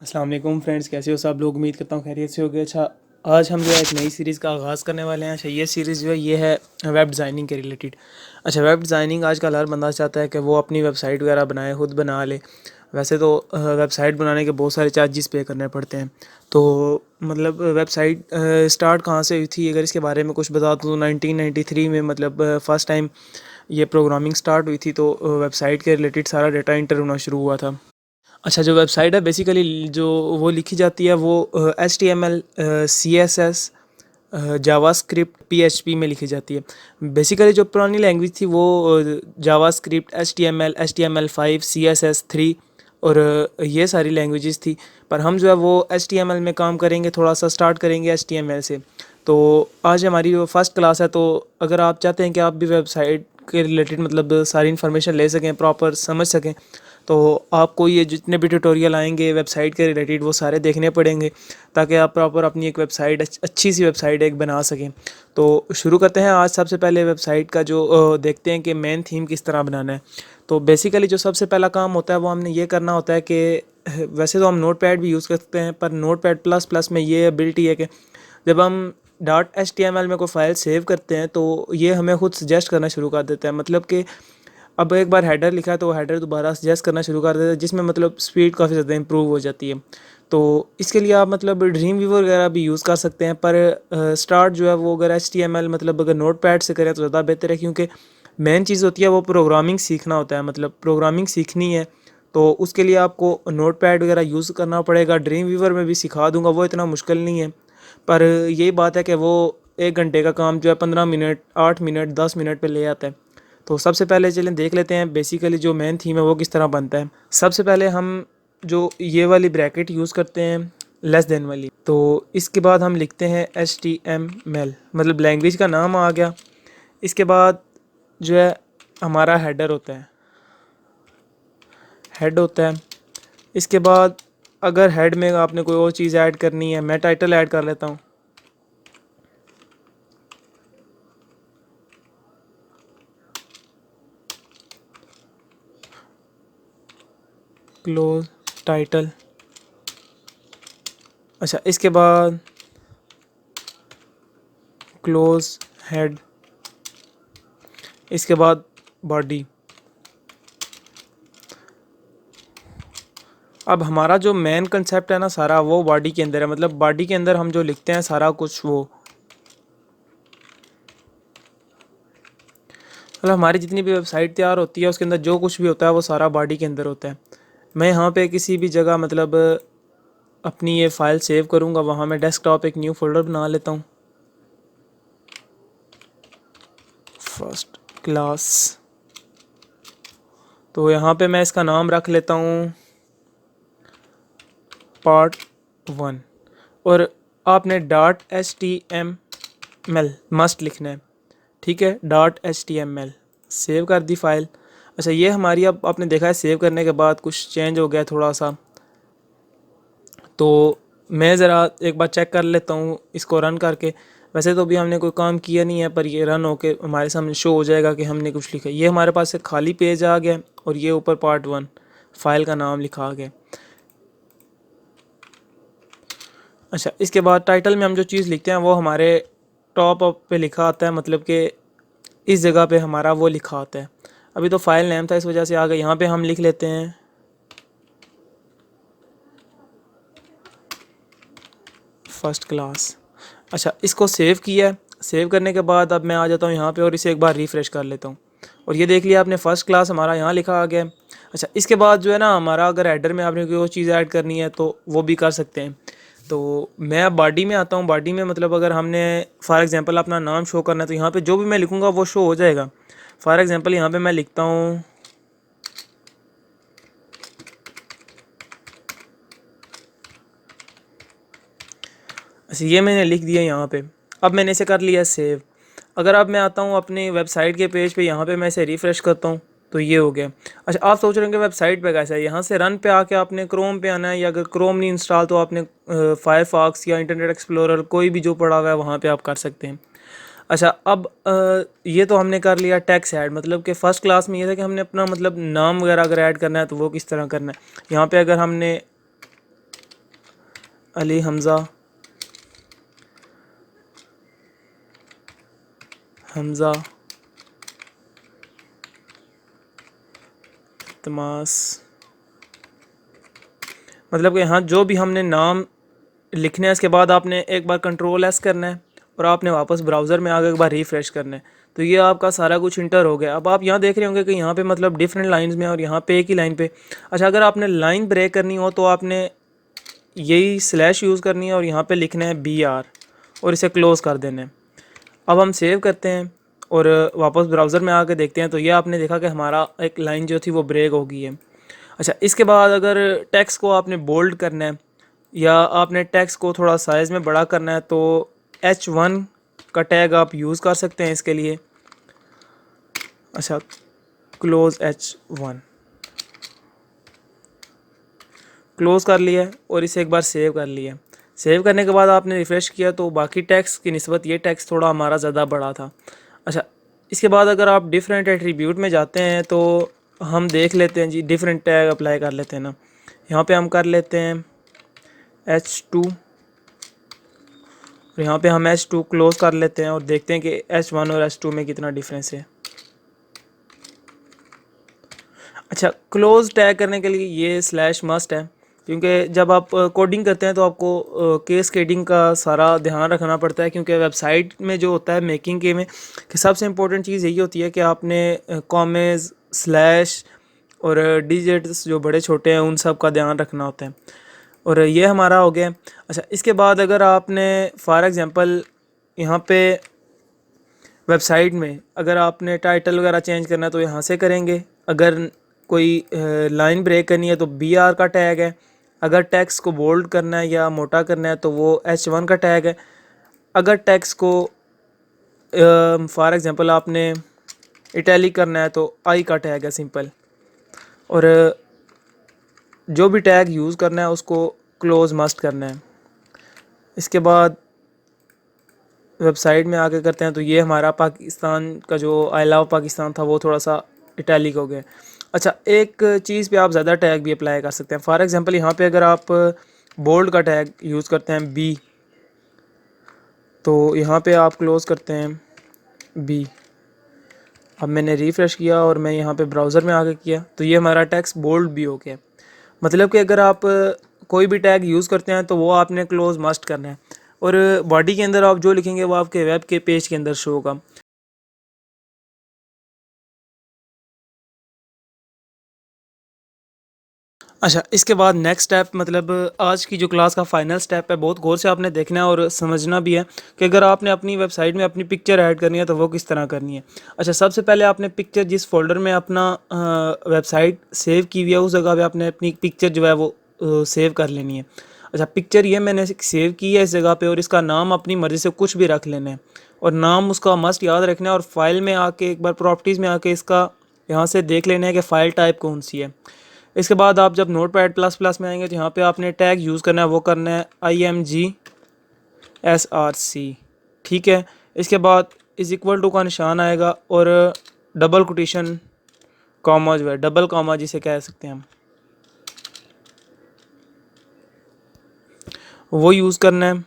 अस्सलाम वालेकुम फ्रेंड्स, कैसे हो सब लोग। उम्मीद करता हूँ खैरियत से होगे। अच्छा, आज हम जो है एक नई सीरीज़ का आगाज़ करने वाले हैं। अच्छा, ये सीरीज़ जो है ये है वेब डिज़ाइनिंग के रिलेटेड। अच्छा, वेब डिज़ाइनिंग आजकल हर बंदा चाहता है कि वो अपनी वेबसाइट वगैरह बनाए, खुद बना ले। वैसे तो वेबसाइट बनाने के बहुत सारे चार्जेस पे करने पड़ते हैं। तो मतलब वेबसाइट स्टार्ट कहाँ से हुई थी, अगर इसके बारे में कुछ बता दूँ तो 1993 में मतलब फ़र्स्ट टाइम ये प्रोग्रामिंग स्टार्ट हुई थी। तो वेबसाइट के रिलेटेड सारा डाटा एंटर होना शुरू हुआ था। अच्छा, जो वेबसाइट है बेसिकली जो वो लिखी जाती है वो HTML, CSS, जावास्क्रिप्ट, PHP में लिखी जाती है। बेसिकली जो पुरानी लैंग्वेज थी वो जावास्क्रिप्ट, HTML5, CSS3 और ये सारी लैंग्वेजेस थी। पर हम जो है वो HTML में काम करेंगे, थोड़ा सा स्टार्ट करेंगे HTML से। तो आज हमारी जो फर्स्ट क्लास है, तो अगर आप चाहते हैं कि आप भी वेबसाइट के रिलेटेड मतलब सारी इन्फॉर्मेशन ले सकें, प्रॉपर समझ सकें, तो आपको ये जितने भी ट्यूटोरियल आएंगे वेबसाइट के रिलेटेड वो सारे देखने पड़ेंगे, ताकि आप प्रॉपर अपनी एक वेबसाइट, अच्छी सी वेबसाइट एक बना सकें। तो शुरू करते हैं। आज सबसे पहले वेबसाइट का जो देखते हैं कि मेन थीम किस तरह बनाना है। तो बेसिकली जो सबसे पहला काम होता है वो हमने ये करना होता है कि वैसे तो हम नोट पैड भी यूज़ कर सकते हैं, पर नोट पैड प्लस प्लस में ये एबिलिटी है कि जब हम .html में कोई फ़ाइल सेव करते हैं तो ये हमें खुद सजेस्ट करना शुरू कर देता है। मतलब कि अब एक बार हेडर लिखा है तो हेडर दोबारा सजेस्ट करना शुरू कर देता है, जिसमें मतलब स्पीड काफ़ी ज़्यादा इंप्रूव हो जाती है। तो इसके लिए आप मतलब ड्रीम व्यूवर वगैरह भी यूज़ कर सकते हैं, पर स्टार्ट जो है वो अगर HTML मतलब अगर नोट पैड से करें तो ज़्यादा बेहतर है, क्योंकि मेन चीज़ होती है वो प्रोग्रामिंग सीखना होता है। मतलब प्रोग्रामिंग सीखनी है तो उसके लिए आपको नोट पैड वगैरह यूज़ करना पड़ेगा। ड्रीम व्यूवर में भी सिखा दूंगा, वो इतना मुश्किल नहीं है। पर यही बात है कि वो 1 घंटे का काम जो है 15 मिनट, 8 मिनट, 10 मिनट पे ले आता है। तो सबसे पहले चलें देख लेते हैं बेसिकली जो मेन थीम है वो किस तरह बनता है। सबसे पहले हम जो ये वाली ब्रैकेट यूज़ करते हैं, लेस देन वाली, तो इसके बाद हम लिखते हैं HTML, मतलब लैंग्वेज का नाम आ गया। इसके बाद जो है हमारा हेडर होता है, हेड होता है। इसके बाद अगर हेड में आपने कोई और चीज़ ऐड करनी है, मैं टाइटल ऐड कर लेता हूँ। Close title. अच्छा, इसके बाद क्लोज हेड। इसके बाद बॉडी। अब हमारा जो मेन कंसेप्ट है ना सारा, वो बॉडी के अंदर है। मतलब बॉडी के अंदर हम जो लिखते हैं सारा कुछ वो, मतलब हमारी जितनी भी वेबसाइट तैयार होती है उसके अंदर जो कुछ भी होता है वो सारा बॉडी के अंदर होता है। मैं यहाँ पे किसी भी जगह मतलब अपनी ये फ़ाइल सेव करूँगा, वहाँ मैं डेस्कटॉप एक न्यू फोल्डर बना लेता हूँ, फर्स्ट क्लास। तो यहाँ पे मैं इसका नाम रख लेता हूँ Part 1। और आपने .html मस्ट लिखना है, ठीक है। .html सेव कर दी फाइल। अच्छा, ये हमारी, अब आपने देखा है सेव करने के बाद कुछ चेंज हो गया थोड़ा सा। तो मैं ज़रा एक बार चेक कर लेता हूँ इसको रन करके। वैसे तो अभी हमने कोई काम किया नहीं है, पर ये रन होके हमारे सामने शो हो जाएगा कि हमने कुछ लिखा। ये हमारे पास एक खाली पेज आ गया और ये ऊपर Part 1 फाइल का नाम लिखा आ गया। अच्छा, इसके बाद टाइटल में हम जो चीज़ लिखते हैं वो हमारे टॉप अप पे लिखा आता है, मतलब कि इस जगह पे हमारा वो लिखा आता है। अभी तो फाइल नेम था इस वजह से आ गया। यहाँ पे हम लिख लेते हैं फर्स्ट क्लास। अच्छा, इसको सेव किया है। सेव करने के बाद अब मैं आ जाता हूँ यहाँ पे और इसे एक बार रिफ़्रेश कर लेता हूँ, और ये देख लिया आपने फर्स्ट क्लास हमारा यहाँ लिखा आ गया है। अच्छा, इसके बाद जो है ना हमारा अगर हेडर में आपने कोई और चीज़ ऐड करनी है तो वो भी कर सकते हैं। तो मैं अब बॉडी में आता हूँ। बॉडी में मतलब अगर हमने फॉर एग्जांपल अपना नाम शो करना है तो यहाँ पे जो भी मैं लिखूँगा वो शो हो जाएगा। फॉर एग्जांपल यहाँ पे मैं लिखता हूँ, अच्छा ये मैंने लिख दिया यहाँ पे। अब मैंने इसे कर लिया सेव। अगर अब मैं आता हूँ अपनी वेबसाइट के पेज पे, यहाँ पे मैं इसे रिफ़्रेश करता हूँ तो ये हो गया। अच्छा, आप सोच रहे होंगे वेबसाइट पे कैसा है। यहाँ से रन पे आके आपने क्रोम पे आना है, या अगर क्रोम नहीं इंस्टॉल तो आपने फायरफॉक्स या इंटरनेट एक्सप्लोरर कोई भी जो पड़ा हुआ है वहाँ पे आप कर सकते हैं। अच्छा, अब ये तो हमने कर लिया टेक्स्ट ऐड। मतलब कि फ़र्स्ट क्लास में ये था कि हमने अपना मतलब नाम वगैरह अगर ऐड करना है तो वो किस तरह करना है। यहाँ पे अगर हमने अली हमज़ा हमज़ा तमास, मतलब कि यहाँ जो भी हमने नाम लिखने हैं इसके बाद आपने एक बार कंट्रोल एस करना है और आपने वापस ब्राउज़र में आकर एक बार रिफ़्रेश करना है। तो ये आपका सारा कुछ इंटर हो गया। अब आप यहाँ देख रहे होंगे कि यहाँ पे मतलब डिफरेंट लाइंस में और यहाँ पे एक ही लाइन पे। अच्छा, अगर आपने लाइन ब्रेक करनी हो तो आपने यही स्लैश यूज़ करनी है और यहाँ पे लिखना है BR और इसे क्लोज़ कर देना है। अब हम सेव करते हैं और वापस ब्राउज़र में आकर देखते हैं तो ये आपने देखा कि हमारा एक लाइन जो थी वो ब्रेक हो गई है। अच्छा, इसके बाद अगर टेक्स्ट को आपने बोल्ड करना है या आपने टेक्स्ट को थोड़ा साइज़ में बड़ा करना है तो H1 का टैग आप यूज़ कर सकते हैं इसके लिए। अच्छा, क्लोज़ H1 क्लोज़ कर लिया और इसे एक बार सेव कर लिया। सेव करने के बाद आपने रिफ़्रेश किया तो बाकी टेक्स्ट की निस्बत ये टेक्स्ट थोड़ा हमारा ज़्यादा बड़ा था। अच्छा, इसके बाद अगर आप डिफरेंट एट्रीब्यूट में जाते हैं तो हम देख लेते हैं जी, डिफरेंट टैग अप्लाई कर लेते हैं ना। यहाँ पे हम कर लेते हैं H2 और यहाँ पे हम H2 क्लोज़ कर लेते हैं और देखते हैं कि H1 और H2 में कितना डिफरेंस है। अच्छा, क्लोज़ टैग करने के लिए ये स्लैश मस्ट है क्योंकि जब आप कोडिंग करते हैं तो आपको केस केडिंग का सारा ध्यान रखना पड़ता है क्योंकि वेबसाइट में जो होता है मेकिंग के में कि सबसे इम्पोर्टेंट चीज़ यही होती है कि आपने कॉमेज स्लैश और डिजिट्स जो बड़े छोटे हैं उन सब का ध्यान रखना होता है और ये हमारा हो गया। अच्छा, इसके बाद अगर आपने फॉर एग्ज़ाम्पल यहाँ पे वेबसाइट में अगर आपने टाइटल वगैरह चेंज करना है तो यहाँ से करेंगे। अगर कोई लाइन ब्रेक करनी है तो BR का टैग है। अगर टेक्स्ट को बोल्ड करना है या मोटा करना है तो वो H1 का टैग है। अगर टेक्स्ट को फॉर एग्ज़ाम्पल आपने इटैलिक करना है तो I का टैग है सिंपल। और जो भी टैग यूज़ करना है उसको क्लोज़ मस्ट करना है। इसके बाद वेबसाइट में आके करते हैं तो ये हमारा पाकिस्तान का जो आई लव पाकिस्तान था वो थोड़ा सा इटैलिक हो गया। अच्छा, एक चीज़ पे आप ज़्यादा टैग भी अप्लाई कर सकते हैं। फॉर एग्ज़ाम्पल यहाँ पे अगर आप बोल्ड का टैग यूज़ करते हैं B तो यहाँ पे आप क्लोज़ करते हैं B। अब मैंने रिफ़्रेश किया और मैं यहाँ पे ब्राउज़र में आके किया तो ये हमारा टेक्स्ट बोल्ड भी हो गया। मतलब कि अगर आप कोई भी टैग यूज़ करते हैं तो वो आपने क्लोज़ मस्ट करना है और बॉडी के अंदर आप जो लिखेंगे वो आपके वेब के पेज के अंदर शो होगा। अच्छा, इसके बाद नेक्स्ट स्टेप मतलब आज की जो क्लास का फाइनल स्टेप है बहुत गौर से आपने देखना है और समझना भी है कि अगर आपने अपनी वेबसाइट में अपनी पिक्चर ऐड करनी है तो वो किस तरह करनी है। अच्छा, सबसे पहले आपने पिक्चर जिस फोल्डर में अपना वेबसाइट सेव की हुई है उस जगह पे आपने अपनी पिक्चर जो है वो सेव कर लेनी है। अच्छा, पिक्चर ये मैंने सेव की है इस जगह पे और इसका नाम अपनी मर्ज़ी से कुछ भी रख लेना है और नाम उसका मस्ट याद रखना है और फाइल में आके एक बार प्रॉपर्टीज़ में आके इसका यहाँ से देख लेना है कि फ़ाइल टाइप कौन सी है। इसके बाद आप जब Notepad++ में आएंगे तो यहाँ पे आपने टैग यूज़ करना है, वो करना है IMGSRC। ठीक है, इसके बाद इज़ इक्वल टू का निशान आएगा और डबल कोटेशन कॉमा जो है डबल कॉमा जिसे कह सकते हैं हम वो यूज़ करना है।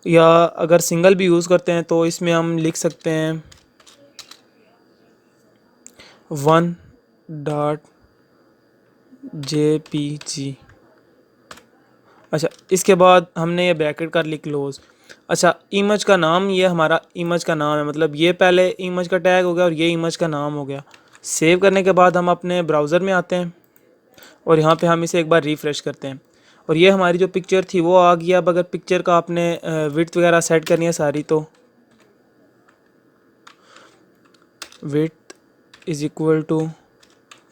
या अगर सिंगल भी यूज़ करते हैं तो इसमें हम लिख सकते हैं 1.jpg। अच्छा, इसके बाद हमने ये ब्रैकेट कर ली क्लोज़। अच्छा, इमेज का नाम, ये हमारा इमेज का नाम है, मतलब ये पहले इमेज का टैग हो गया और ये इमेज का नाम हो गया। सेव करने के बाद हम अपने ब्राउज़र में आते हैं और यहाँ पे हम इसे एक बार रिफ़्रेश करते हैं और ये हमारी जो पिक्चर थी वो आ गई। अब अगर पिक्चर का आपने विड्थ वगैरह सेट करनी है सारी तो विड्थ इज़ इक्वल टू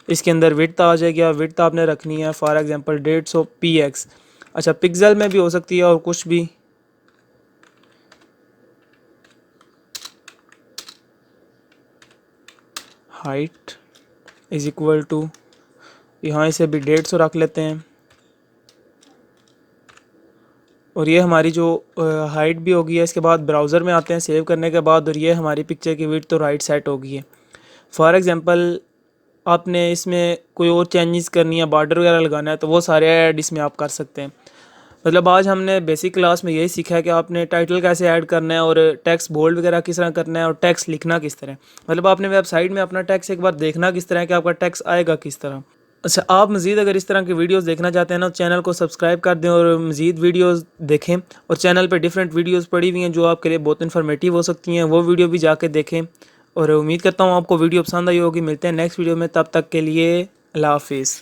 इसके अंदर विड्थ आ जाएगी और विड्थ आपने रखनी है फॉर एग्जांपल 150 px। अच्छा, पिक्सल में भी हो सकती है और कुछ भी। हाइट इज़ इक्वल टू यहाँ इसे भी 150 रख लेते हैं और ये हमारी जो हाइट भी होगी है। इसके बाद ब्राउज़र में आते हैं सेव करने के बाद और ये हमारी पिक्चर की विड्थ तो राइट सेट होगी है। फॉर एग्ज़ाम्पल आपने इसमें कोई और चेंजेस करनी है, बॉर्डर वगैरह लगाना है, तो वो सारे ऐड इसमें आप कर सकते हैं। मतलब आज हमने बेसिक क्लास में यही सीखा है कि आपने टाइटल कैसे ऐड करना है और टेक्स्ट बोल्ड वगैरह किस तरह करना है और टेक्स्ट लिखना किस तरह। मतलब आपने वेबसाइट में अपना टेक्स्ट एक बार देखना किस तरह है कि आपका टेक्स्ट आएगा किस तरह। अच्छा, आप मज़ीद अगर इस तरह की वीडियोस देखना चाहते हैं ना, तो चैनल को सब्सक्राइब कर दें और मज़ीद वीडियोस देखें। और चैनल पे डिफरेंट वीडियोस पड़ी हुई हैं जो आपके लिए बहुत इन्फॉर्मेटिव हो सकती हैं, वो वीडियो भी जाके देखें। और उम्मीद करता हूँ आपको वीडियो पसंद आई होगी। मिलते हैं नेक्स्ट वीडियो में, तब तक के लिए अल्लाह हाफिज़।